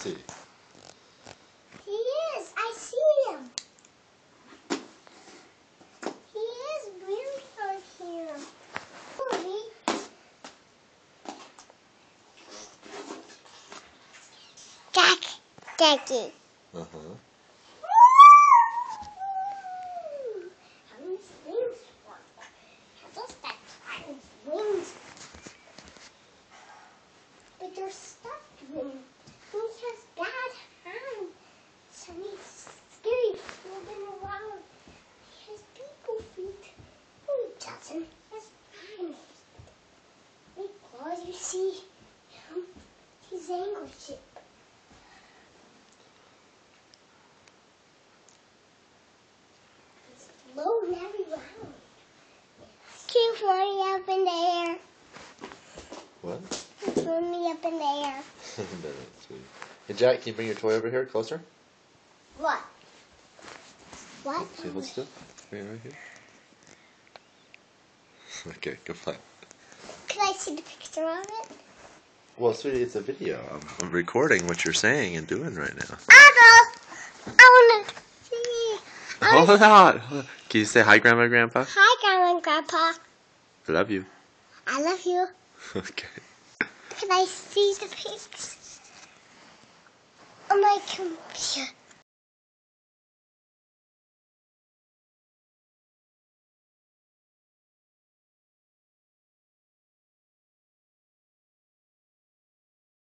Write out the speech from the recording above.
see. He is. I see him. He is really on here. Mommy. Jackie. Uh-huh. How his wings work. How does that his wings? But they're stuffed wings. He has bad hands. So he's scary moving around. He has people feet. No, he doesn't. That's fine. Big claws, you see. He's angry chip. He's floating everywhere. He's floating up in the air. What? He's floating up in the air. That's sweet. Hey, Jack, can you bring your toy over here closer? What? What? See, hold still. Bring it right here. Okay, go play. Can I see the picture of it? Well, sweetie, it's a video. I'm recording what you're saying and doing right now. I want to see. Hold on. Can you say hi, Grandma and Grandpa? Hi, Grandma and Grandpa. I love you. I love you. Okay. Can I see the pics on my computer?